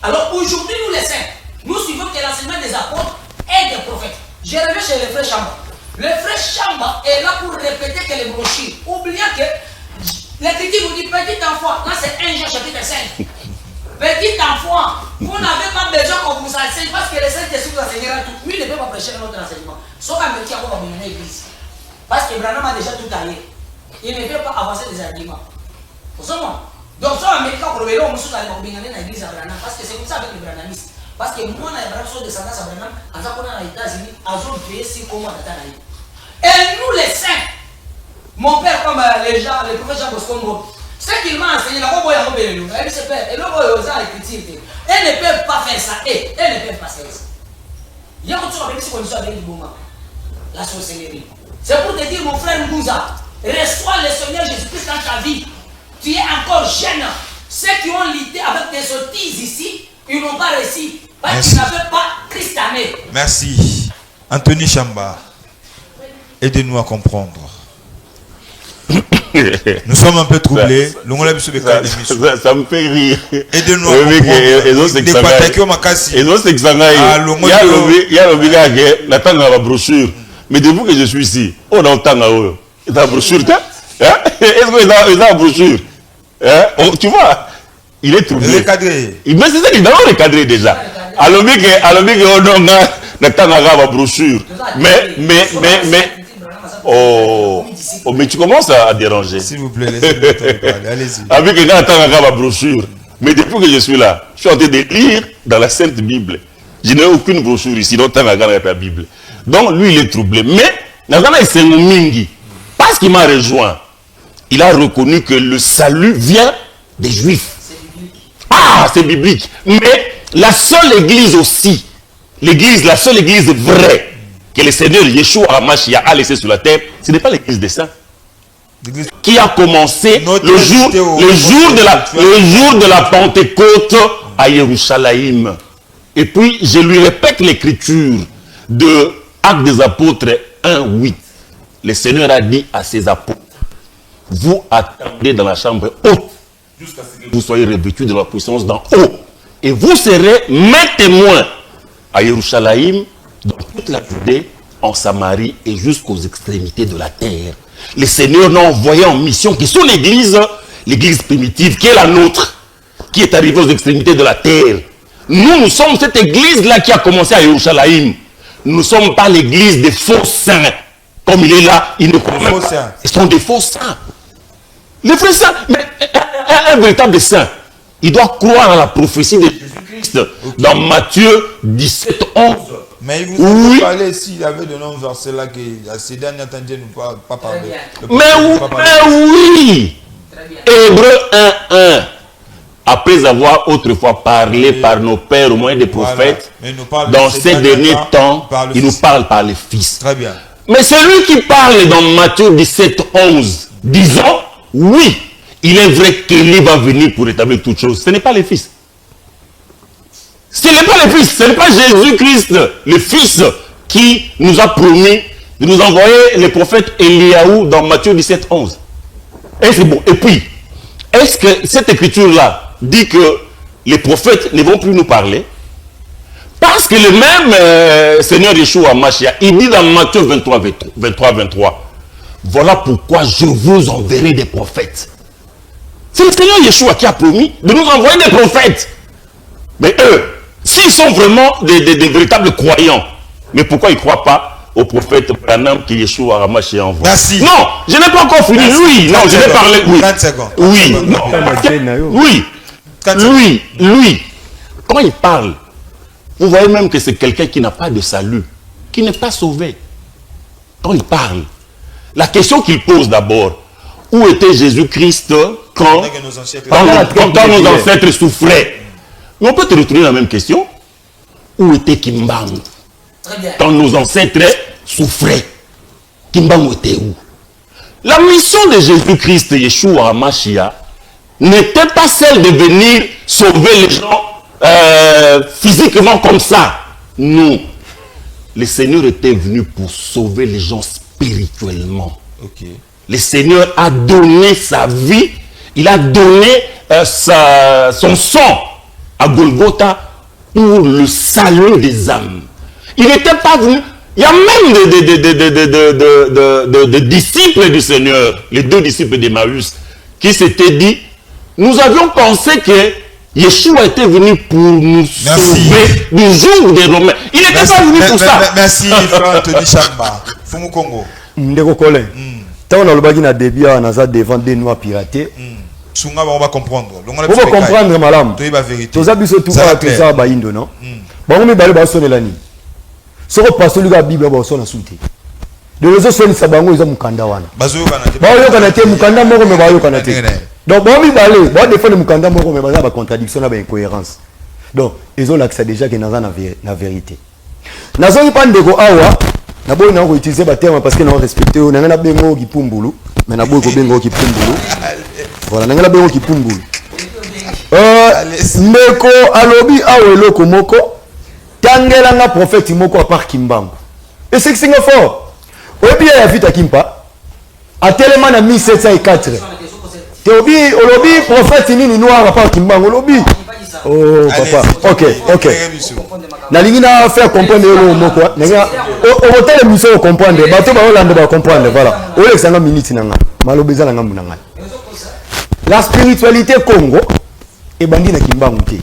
Alors aujourd'hui, nous les saints, nous suivons que l'enseignement des apôtres et des prophètes. Je reviens chez le frère Chamba. Le frère Chamba est là pour répéter que les brochures, oubliant que l'Écriture nous dit petit enfant, là c'est 1 Jean chapitre 5. Petit enfant, vous n'avez pas besoin qu'on vous enseigne parce que le Saint-Esprit vous enseignera tout. Lui ne peut pas prêcher notre enseignement. Sauf qu'un métier à vous mener l'église. Parce que Branham a déjà tout taillé. Il ne peut pas avancer des arguments. Vous savez, donc, ça, Américain, pour le vélo, on se dans l'église à Branham. Parce que c'est comme ça avec les Branhamistes. Parce que moi, on a des descendants à Branham, en tant qu'on a aux États-Unis, à zone veillé si comment on a. Et nous, les saints, mon père, comme les gens, les prophètes Jean Bosco, ce qu'il m'a enseigné, la robe est en belle, elle se perd, et l'homme est aux l'écriture. Elles ne peuvent pas faire ça, et elles ne peuvent pas faire ça. Il y a autre chose avec ces conditions avec du moment. La sorcellerie. C'est pour te dire, mon frère Ngouza, reçois le Seigneur Jésus-Christ dans ta vie. Tu es encore jeune. Ceux qui ont lutté avec des sottises ici, ils n'ont pas réussi. Parce qu'ils n'avaient pas christané. Merci. Anthony Chamba, aidez-nous à comprendre. Nous sommes un peu troublés. Ça me fait rire. Aidez-nous à comprendre. Il y a le brochure. Mais depuis que je suis ici, on entend la brochure. Est-ce qu'il a la brochure? Tu vois, il est troublé. Il est cadré. Mais c'est ça qu'il doit recadrer déjà. Alors, on a la brochure. Mais, mais tu commences à déranger. S'il vous plaît, laissez-moi parler. Allez-y. Avec un la brochure. Mais depuis que je suis là, je suis en train de lire dans la Sainte Bible. Je n'ai aucune brochure ici, donc la Bible. Donc lui, il est troublé. Mais, parce qu'il m'a rejoint, il a reconnu que le salut vient des Juifs. Ah, c'est biblique. Mais la seule église aussi, la seule église vraie, que le Seigneur Yeshua HaMashiach a laissé sur la terre, ce n'est pas l'église des saints. Qui a commencé le jour de la Pentecôte à Yerushalayim. Et puis, je lui répète l'écriture de Actes des Apôtres 1:8. Le Seigneur a dit à ses apôtres, vous attendez dans la chambre haute, jusqu'à ce que vous soyez revêtus de la puissance d'en haut. Et vous serez mes témoins à Yerushalayim, dans toute la Judée, en Samarie et jusqu'aux extrémités de la terre. Le Seigneur n'a envoyé en mission que sur l'église primitive, qui est la nôtre, qui est arrivée aux extrémités de la terre. Nous sommes cette église-là qui a commencé à Yerushalayim. Nous ne sommes pas l'église des faux saints. Comme il est là, ils ne croient pas. Ils sont des faux saints. Les vrais saints, mais un véritable saint, il doit croire à la prophétie de Jésus-Christ dans Matthieu 17:11. Mais il vous a parlé s'il y avait de noms versets là que ces derniers temps ne pas parler. Mais oui. Hébreux 1:1. Après avoir autrefois parlé par nos pères au moyen des prophètes, dans ces derniers temps, il nous parle par les fils. Très bien. Mais celui qui parle dans Matthieu 17:11, disant, oui, il est vrai qu'il va venir pour établir toutes choses. Ce n'est pas les fils. Ce n'est pas les fils. Ce n'est pas Jésus-Christ, le fils, qui nous a promis de nous envoyer les prophètes Eliaou dans Matthieu 17:11. Et c'est bon. Et puis, est-ce que cette écriture-là dit que les prophètes ne vont plus nous parler? Parce que le même Seigneur Yeshua HaMashiach, il dit dans Matthieu 23, voilà pourquoi je vous enverrai des prophètes. C'est le Seigneur Yeshua qui a promis de nous envoyer des prophètes. Mais eux, s'ils sont vraiment des véritables croyants, mais pourquoi ils ne croient pas au prophète Branham qui Yeshua HaMashiach envoie? Merci. Non, je n'ai pas encore fini. Oui, non, je vais parler. Oui. 30 secondes. Oui, non. Lui, quand il parle, vous voyez même que c'est quelqu'un qui n'a pas de salut, qui n'est pas sauvé. Quand il parle, la question qu'il pose d'abord, où était Jésus-Christ quand nos ancêtres souffraient? Mais on peut te retourner la même question. Où était Kimbang quand nos ancêtres souffraient? Kimbang était où? La mission de Jésus-Christ, Yeshua HaMashiach, n'était pas celle de venir sauver les gens physiquement comme ça. Non. Le Seigneur était venu pour sauver les gens spirituellement. Ok. Le Seigneur a donné sa vie, il a donné son sang à Golgotha pour le salut des âmes. Il n'était pas venu. Il y a même des disciples du Seigneur, les 2 disciples d'Emmaüs, qui s'étaient dit, nous avions pensé que Yeshua était venu pour nous sauver du jour des Romains. Il n'était pas venu pour ça. Merci, frère Anthony Chamba. Fumu Congo. Ndeko Colin. Tant on a le na débit à Naza devant des noirs piratés. Sunga on va comprendre. On va comprendre madame. Tu es la vérité. Tous abisso tout ça ba indo non. Ba on me bale ba sonner lani. Soko pastor luga Bible ba sona souté. De les autres soni sabango ils ont mukanda wana. Bazo kanate. Ba yo kanate mukanda moko me ba yo kanate. Donc ba mi bale ba défendre mukanda moko me ba contradiction na ba incohérence. Donc ils ont l'accès déjà que naza na vérité. Nazo pas ndeko awa na boy na ko utiliser ba terme parce que na respecter na ngana bengo kipumbulu mais na boy ko bengo kipumbulu. Voilà na ngana bengo kipumbulu. Meko alobi awe loko moko tangela nga prophète moko à part Kimbangu. Et c'est que c'est fort. Au bien la vite à Kimpa à tellement na 1704. Teobi olobi prophète nini noir à part Kimbangu olobi. Oh papa. OK. Na lingina faire comprendre le moko. Nga au hôtel mission comprendre. Bato ba Hollande ba comprendre voilà. O le sanga minute nanga. Malobeza nanga munanga. La spiritualité Congo et bandi na Kimbangu te.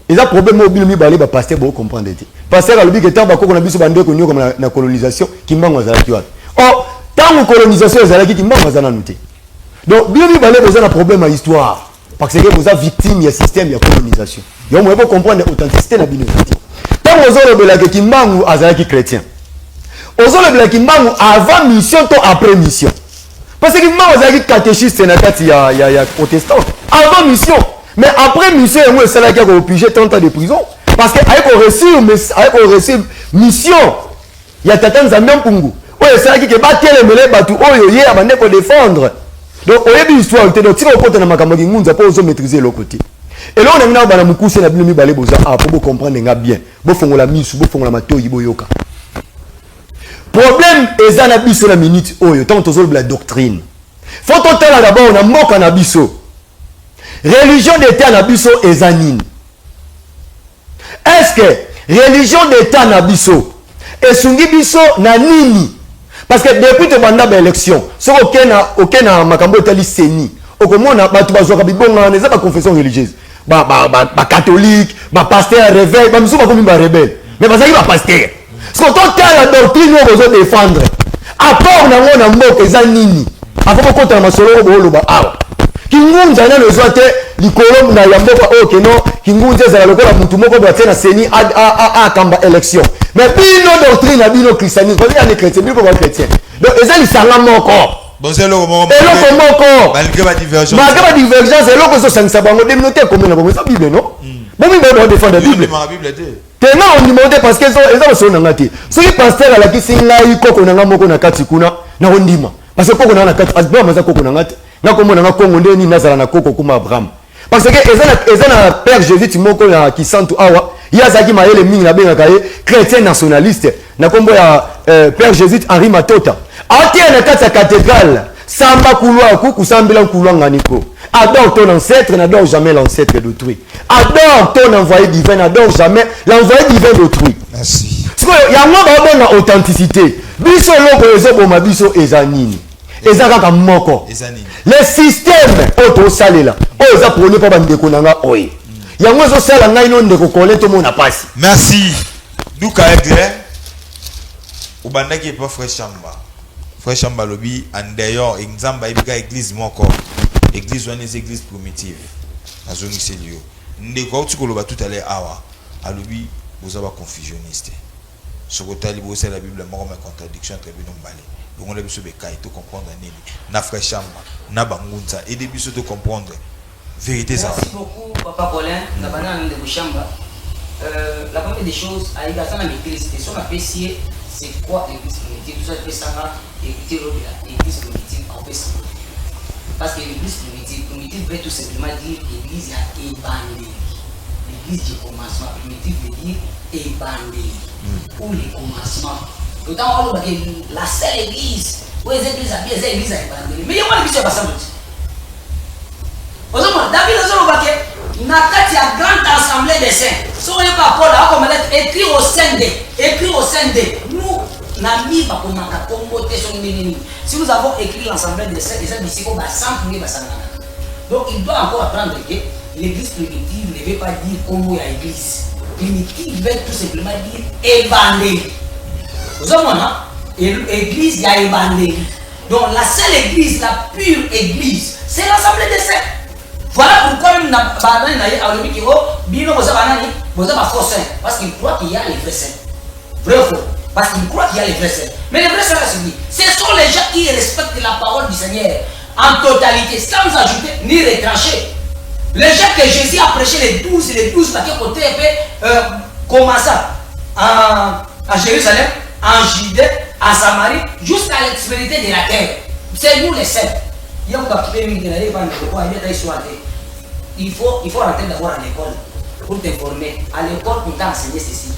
Ils ont problème mobile mi balé ba pasteur ba comprendre te. Pasteur alobi que tant ba ko na biso bande ko nyo comme na colonisation Kimbangu azalaki wa. Oh, tant colonisation azalaki Kimbangu azana nuté. Donc bien mi balé besoin na problème à histoire parce que vous êtes victime du système de colonisation. Yo mo faut comprendre l'authenticité na bino. Tant vous avez le blague Kimbangu azalaki chrétien. Ozo le blague Kimbangu avant mission to après mission. Parce que Kimbangu azalaki catéchiste na kati ya protestant avant mission. Mais après mission moi c'est là qu'il a obligé 30 ans de prison parce que avec au récit mission il y a tata nzambe mpungu. Ouais c'est là qu'il ba telemele batu oyo ye abande ko défendre. Donc au début histoire te donc si on porte na makambo ngunza pour maîtriser le côté. Et là on a ngina bana mukuse na bino mi balé boza pour comprendre nga bien. Bo fongola misu bo fongola matoyi boyoka. Problème eza na biso na minute oyo tant tozol la doctrine. Faut totala d'abord na mboka na biso. Religion d'État na biso ezanine. Est-ce que religion d'État na biso esungi biso na nini? Parce que depuis te banda ba élection, so okena makambo tali seni. Okomona batu bazwaka bibonga neza ba confession religieuse. Ba catholique, ba pasteur réveil, ba miso ba komi ba rebelle. Mais bazaki ba pasteur. So totala doctrine o besoin défendre. À part na ngona mboka ezanini. Afoko kota masolo bolo ba awa. Kingunza na lezote likolo na yamboka okeno kingunza za lokola mutu moko ba tena seni a kamba élection mais bino doctrine na bino christianisme parce qu'il y a des chrétiens bino pas chrétiens donc ezali sanga moko bozelo moko malgré la divergence et loko so sangisa bango de noter comme na bango ça bible non bon mi ba défendre bible tena on demande parce que eso so na ngati so ki pasteur ala ki singai koko na ngamoko na kati kuna na ondima parce que koko na kati asba maza koko na ngati nakomona na Congo ndeni nazala na koko kuma Abraham parce que ezana père Jésus moko na kisantu awa yazaki mayele mingi na benga kaye chrétien nationaliste na kombo ya père Jésus Henri Matota atia na kati ya cathédrale samba kulwa ku kusambela kulwa nganiko adore ton ancêtre n'adore jamais l'ancêtre d'autrui adore ton envoyé divin n'adore jamais l'envoyé divin d'autrui. Merci. Parce que yango ba bona authenticité biso loko ezoboma biso ezanini ezaka moko le système auto salela o za prôné pa bandeko nanga oyi yango zo sala ngai no ndeko kole to mona pasi. Merci duka clair ubandaki pa frère Chamba lobi en d'ailleurs exemple ibika église moko église wana c'est église primitive azongi selio ndeko tu koloba tout à l'heure awa alobi vous avez confusionniste sokotali bo c'est la bible moko ma contradiction entre bino mbale. Donc on a besoin de comprendre na frère Chamba na bangunza et de biso de comprendre vérité ça. Merci beaucoup papa Colin na banane de Chamba. La première des choses à l'église na maîtrise et son apprécié c'est quoi l'église primitive tout ça fait ça et l'église primitive en fait. Parce que l'église primitive veut tout simplement dire l'église évangélique. L'église du commencement primitive veut dire évangélique. Ou les commencements. Autant on va dire la seule église. Où les églises habillent, les églises évangéliques. Mais il y a pas l'église qui est passée. David n'a pas dit la grande assemblée des saints. Si on n'est pas Paul, on va écrire au sein des. Nous, n'ami pas comme si nous avons écrit l'assemblée des saints, ici on va s'entraîner. Donc il doit encore apprendre que l'église primitive ne veut pas dire comme il y a l'église. Primitive veut tout simplement dire évangélique. Vous savez, l'église, il y a évangélique. Donc la seule église, la pure église, c'est l'assemblée des saints. Voilà pourquoi même parce qu'il croit qu'il y a les vrais saints. Vrai ou faux? Parce qu'il croit qu'il y a les vrais saints. Mais les vrais saints, ce sont les gens qui respectent la parole du Seigneur en totalité, sans ajouter ni retrancher. Les gens que Jésus a prêché, les 12 paquets côté commençant à Jérusalem, en Judée, en Samarie, jusqu'à l'extrémité de la terre. C'est nous les saints. Il faut rentrer d'abord à l'école pour t'informer. À l'école, on t'a enseigné ceci,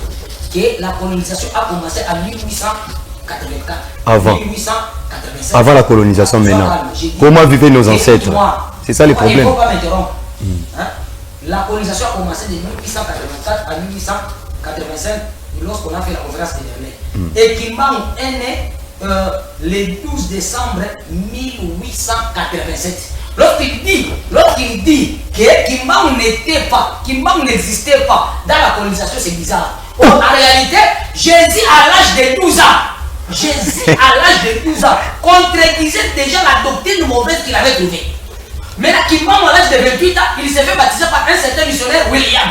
que la colonisation a commencé en 1884. Avant. 1887. Avant la colonisation maintenant. Comment vivaient nos ancêtres? C'est ça le problème. Il ne faut pas m'interrompre. La colonisation a commencé de 1884 à 1885, lorsqu'on a fait la conférence de Berlin. Et Kimbangu est né le 12 décembre 1887. Lorsqu'il dit que Kimbangu n'existait pas dans la colonisation, c'est bizarre. En réalité, Jésus à l'âge de 12 ans, contredisait déjà la doctrine mauvaise qu'il avait trouvée. Mais là, Kimbangu à l'âge de 28 ans, il s'est fait baptiser par un certain missionnaire William.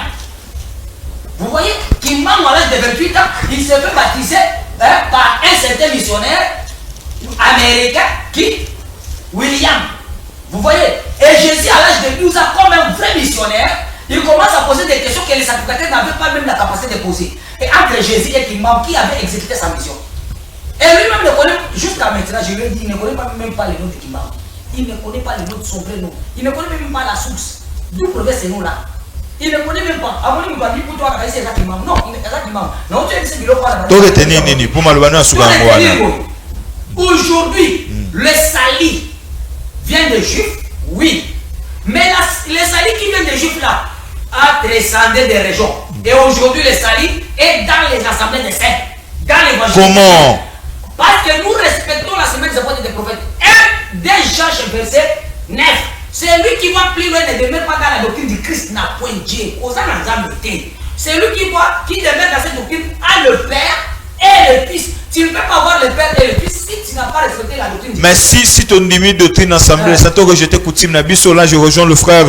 Vous voyez, Kimbangu à l'âge de 28 ans, il s'est fait baptiser par un certain missionnaire américain William. Vous voyez, et Jésus à l'âge de 12 ans, comme un vrai missionnaire, il commence à poser des questions que les sacrificateurs n'avaient pas même la capacité de poser. Et entre Jésus et Kimbangu, qui avait exécuté sa mission. Et lui-même ne connaît, jusqu'à maintenant, je lui ai dit, il ne connaît même pas le nom de Kimbangu. Il ne connaît pas le nom de son vrai nom. Il ne connaît même pas la source. D'où provient ces noms-là. Il ne connaît même pas. Avant de me parler pour toi, c'est Kimbangu. Non, il n'est pas Kimbangu. Non, tu as dit c'est Bilo Kwana. Aujourd'hui, le Sali vient des Juifs, oui. Mais les Sali qui viennent des Juifs là a transcendé des régions. Et aujourd'hui, le Sali est dans les assemblées des saints. Dans l'évangile. Comment? Parce que nous respectons la semaine des apôtres et des prophètes. Et déjà, verset 9. C'est lui qui va plus loin, ne demeure pas dans la doctrine du Christ, n'a point Dieu. C'est lui qui demeure dans cette doctrine, a le Père et le Fils. Tu ne peux pas avoir le Père et le Fils si tu n'as pas respecté la doctrine. Mais si ton limite doctrine ensemble, ça t'a rejeté coutume Nabiso, là je rejoins le frère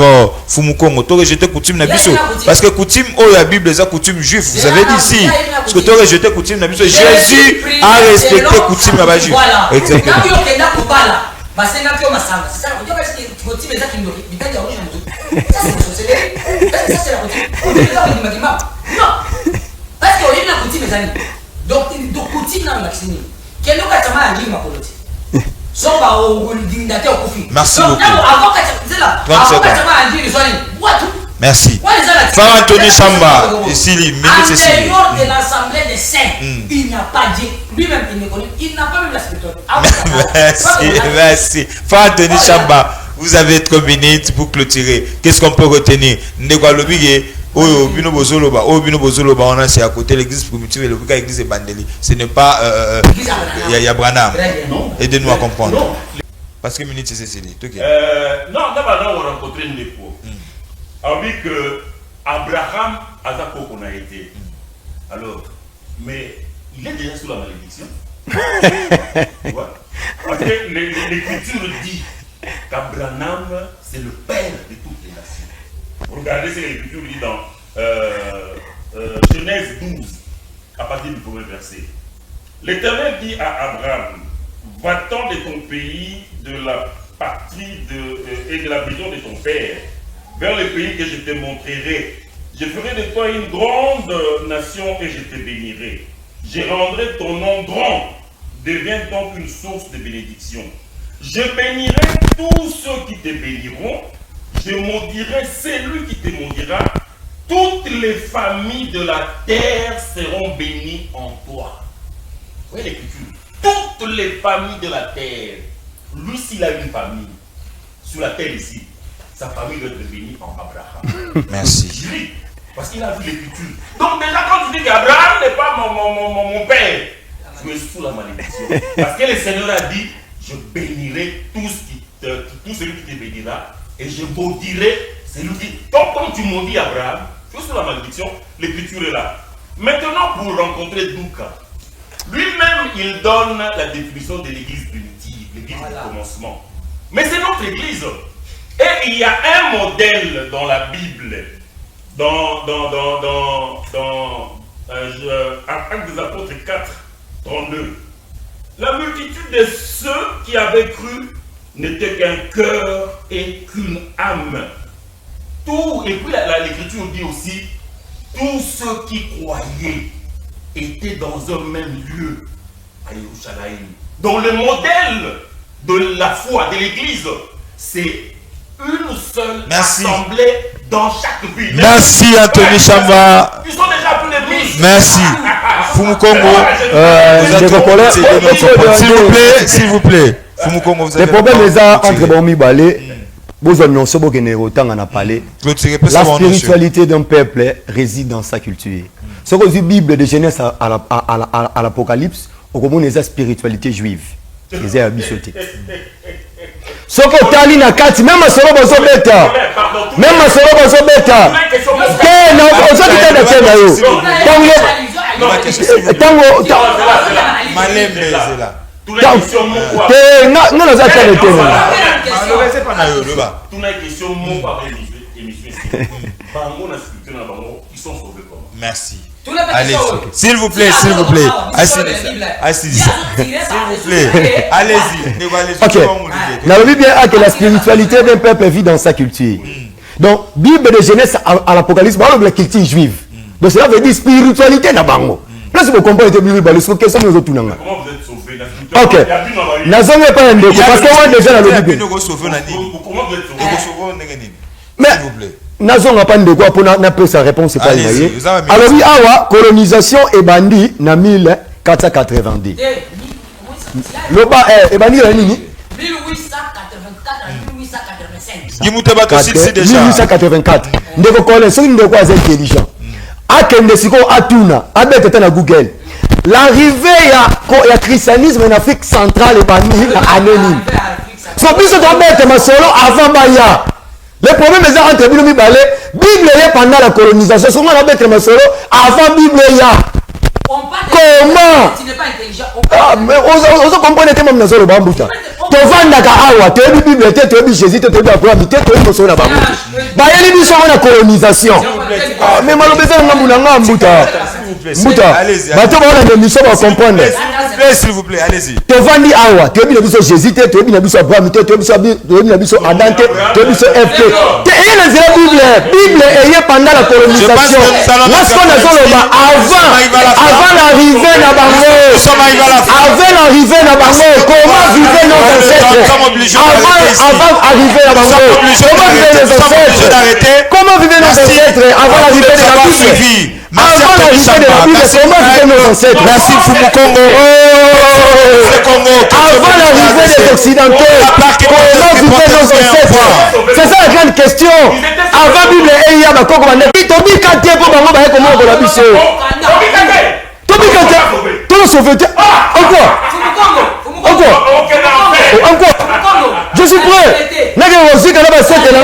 Fumukongo, t'as rejeté coutume Nabiso. Parce que coutume, oh la Bible, c'est coutume juif, vous avez dit ici. Parce que t'as rejeté coutume Nabiso. Jésus a respecté coutume Nabiso. Voilà. Exactement. C'est ça, c'est la coutume. Non. Parce qu'il y a une coutume, mes amis. Donc, coutume dans le maximum. Quel est le cas de ma vie, ma politique? Merci beaucoup. Merci. Frère Anthony Chamba, ici, en dehors de l'assemblée des saints, il n'y a pas Dieu. Lui-même, il ne connaît, il n'a pas même la spiritualité. Merci. Frère Anthony Chamba, vous avez 3 minutes pour clôturer. Qu'est-ce qu'on peut retenir? Oh, Bino Bozoloba, on a c'est à côté l'église primitive et l'église Bandeli. Ce n'est pas Yabranam. Aidez-nous à comprendre. Parce que minute c'est Cécile. Non, d'abord on a rencontré une époque. Avec Abraham, Azako qu'on a été. Alors, mais il est déjà sous la malédiction. Tu vois? Parce que l'écriture dit qu'Abraham c'est le père de toutes les nations. Regardez ce que l'Écriture dit dans Genèse 12, à partir du premier verset. L'Éternel dit à Abraham, va-t'en de ton pays, de la patrie et de la maison de ton père, vers le pays que je te montrerai. Je ferai de toi une grande nation et je te bénirai. Je rendrai ton nom grand. Deviens donc une source de bénédiction. Je bénirai tous ceux qui te béniront. Je maudirai celui qui te maudira. Toutes les familles de la terre seront bénies en toi. Vous voyez l'écriture? Toutes les familles de la terre. Lui, s'il a une famille sur la terre ici, sa famille doit être bénie en Abraham. Merci. Je lis, parce qu'il a vu l'écriture. Donc déjà quand tu dis qu'Abraham n'est pas mon père, tu es sous la malédiction. Parce que le Seigneur a dit, je bénirai tout celui qui te bénira, et je maudirai celui qui... Donc quand tu maudis Abraham, tu es sous la malédiction, l'écriture est là. Maintenant pour rencontrer Douka, lui-même il donne la définition de l'église primitive, l'église du commencement. Mais c'est notre église. Et il y a un modèle dans la Bible, dans Actes des Apôtres 4, 32. La multitude de ceux qui avaient cru n'était qu'un cœur et qu'une âme. Tout, et puis l'écriture dit aussi, tous ceux qui croyaient étaient dans un même lieu, à Yerushalayim. Donc le modèle de la foi de l'église, c'est une seule assemblée dans chaque ville. Merci Anthony Chamba. Ils sont déjà plus les mises. Merci. Fumukongo, s'il vous plaît. Fumukongo, vous avez le problème est entre Bomi Balé, la spiritualité d'un peuple réside dans sa culture. Ce que la Bible de Genèse à l'Apocalypse, au commun est la spiritualité juive. Les abyssautés. Ce que tu as dit, même à Soro Bozo Beta, même à Soro Bozo Beta, merci. Allez, s'il vous plaît, s'il vous plaît. Asseyez-y. S'il vous plaît, allez-y. Ok. La Bible a que la spiritualité d'un peuple vit dans sa culture. Donc, Bible de Genèse à l'Apocalypse, la culture juive. Donc, cela veut dire spiritualité na bango. Là, si vous comprenez la Bible, c'est ce que nous autres. Comment vous êtes sauvés? Ok. Nous sommes pas un déco parce que moi déjà dans la Bible. Comment vous êtes sauvés? Mais s'il vous plaît. Nazo n'a pas de quoi pour n'a pas sa réponse c'est pas lié. Alors oui awa colonisation et bandi na 1490. Le bas est bandi la nini 1884 à 1885. Gimuteba to site déjà 1884. Ndeko kole so ndeko az intelligent. Akende siko atuna abete na Google. L'arrivée ya christianisme en Afrique centrale et bandi anonyme. So biso to abete masolo avant baya. Le problème est entre Bible et Bible est pendant la colonisation. Souvent on a bête masolo avant Bible ya. Comment? Tu n'es pas intelligent. Ah mais on comprend que même masolo bambuta. To vanda ka awa, te Bible te Jésus te Abraham te masolo na bambuta. Ba yeli biso na colonisation. Ah mais malobeza ngambula ngambuta. Mbuta. Bato ba na mission ba comprendre. S'il vous plaît, allez-y. To vandi awa, te biso Jésus te biso Abraham te biso Adam te biso FT. Te ene zela Bible est pendant la colonisation. Lorsqu'on a zoloba avant l'arrivée na bango. Avant l'arrivée na bango, comment vivaient nos ancêtres? Avant arriver na bango. Comment vivaient nos ancêtres? Comment vivaient nos ancêtres avant l'arrivée de la Bible? Avant l'arrivée de la Bible, comment vivaient nos ancêtres? Merci Fumukongo. Avant l'arrivée des Occidentaux, comment vivaient nos ancêtres? C'est ça la grande question. Avant Bible, il y a bakoko bande. Tobi kate po bango ba comment ko la biso. Tobi kate. Tout sauveté. Encore. Encore. Je suis prêt. Nage aussi quand on va s'être là,